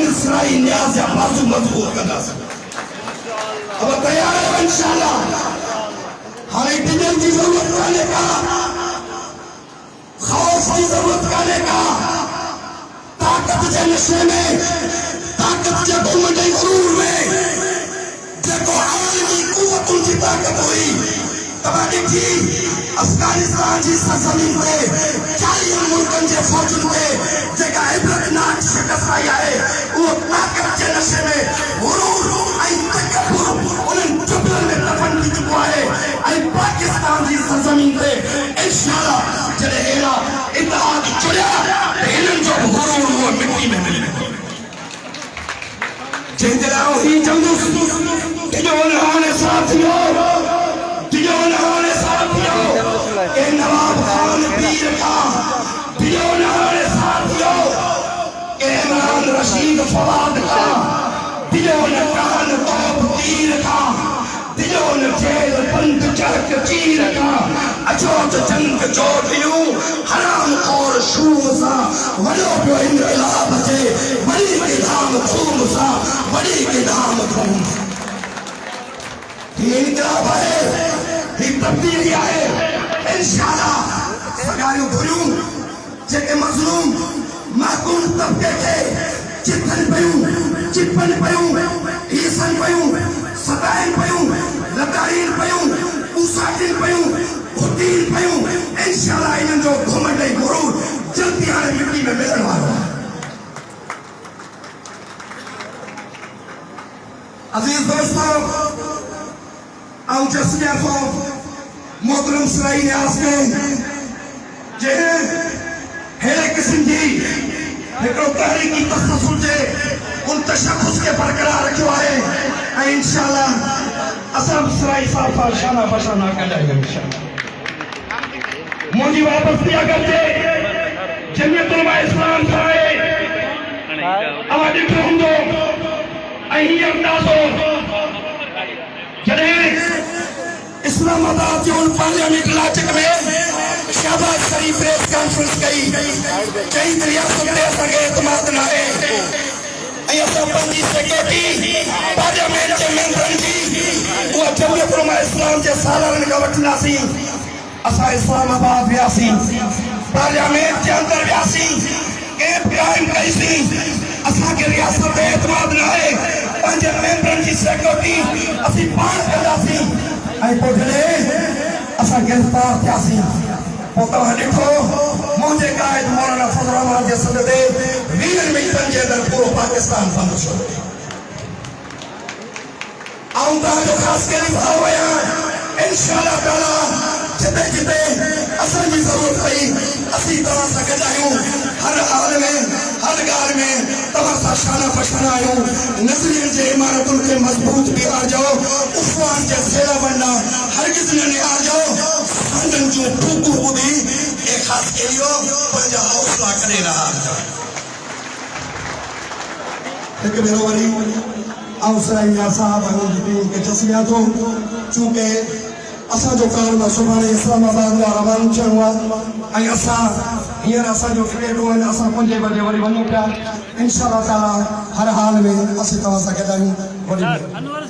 इसराई न्याज या बाजू मजबूत करना अब तैयार है इंशाल्लाह। हमें डिजल की जरूरत करने का, खौफ की जरूरत करने का, ताकत के नशे में, ताकत के घुमंडी गुरूर में देखो आलमी कुव्वत उनकी ताकत हुई। तबाही थी अफगानिस्तान जी सरजमीन पे 40 मुल्कन जे फौजन पे जेका इबरतनाक शिकस्त आई है वो ताकत के नशे में गुरूर आई तकब्बुर उन्हें जुबलन में दफन की चुका है। आई पाकिस्तान जी सरजमीन पे इंशाल्लाह जड़े हेरा इत्तेहाद जुड़िया इन्हनि जो गुरूर वो मिट्टी में मिले जंहिंजे लाइ ही चवंदुसि तिजो नहाने साथियो, तिजो नहाने साथियो ए नवाब खान पीर का, तिजो नहाने साथियो ए इमरान रशीद फवाद का, तिजो न कान तोप तीर का, तिजो न जेल बंद चरक चीर का, अचो त जंग चोटियूं हराम और शूम सा वॾो पियो इनकलाब जे वॾी के धाम धूम सा, वॾी के धाम धूम। ये इनकलाब है, ये तब्दीली है इंशाल्लाह। सगारियों भरियूं जेके मज़लूम महकूम तबके के चिथन पयूं हीसन पयूं सताइन पयूं लतारीन पयूं उसाटिन पयूं घुटीन पयूं इंशाल्लाह इन्हनि जो घुमंड ऐं गुरूर जल्दी हाणे मिट्टी में मिलण वारो आहे। अज़ीज़ दोस्तों ऐं जस्टिया को मोहतरम इसराई न्याज़ के जंहिं हेड़े क़िस्म जी हिकिड़ो तहरीकी तसलसल जे उन तशख़्ख़ुस के बरक़रार रखियो आहे ऐं इंशाल्लाह असां बि इसराई साहब सां शाना बशाना कढायूं इंशाल्लाह। मुंहिंजी वापसी अगरि जे जमियत उलमा इस्लाम सां आहे अवां ॾिठो हूंदो ऐं हीअं अंदाज़ो जॾहिं इस्लामाबाद जो पार्लियामेंट इलाक़े में शहबाज शरीफ प्रेस कॉन्फ्रेंस कई चई रियासत ते असांखे एतमाद न आहे ऐं असां पंहिंजी सिक्योरिटी पार्लियामेंट जे मेंबरनि जी उहा जमियत उलमा इस्लाम जे सालरनि खां वठंदासीं। असां इस्लामाबाद वियासीं, पार्लियामेंट जे अंदरि वियासीं, कैंप क़ाइम कईसीं। असांखे रियासत ते एतमाद न आहे, पंहिंजे मेंबरनि जी सिक्योरिटी असीं पाण कंदासीं। ऐं पोइ जॾहिं असां गिरफ़्तार थियासीं पोइ तव्हां ॾिठो मुंहिंजे क़ाइद मौलाना फज़ल रहमान जे सद ते 20 मिंटनि जे अंदरि पूरो पाकिस्तान बंदि थियो। आऊं तव्हांजो ख़ासि करे भाउ आहियां इंशाल्लाह ताला जिते जिते असांजी ज़रूरत पई असीं तव्हां सां गॾु आहियूं। हर हाल में हर ॻाल्हि में तव्हां सां शाना पशाना आहियूं। नज़रियनि जे इमारतुनि खे मज़बूत बीहारजो, उफ़वान जे सेला बनना हरगिज़ न निहारजो। संदन जूं फूकूं ॿुधी ए ख़ासि कहिड़ो पंहिंजा हौसला करे रहा। हिकु भेरो वरी आउं सराइया साहब हुनजी टीम खे चसलियां थो चूंकि असांजो कारनामो सुभाणे इस्लामाबाद में रवानो थियणो आहे ऐं असां हींअर असांजो फ्लेटूं आहिनि, असां 5 बजे वरी वञूं पिया इंशाल्लाह ताला। हर हाल में असीं तव्हां सां गॾु आहियूं।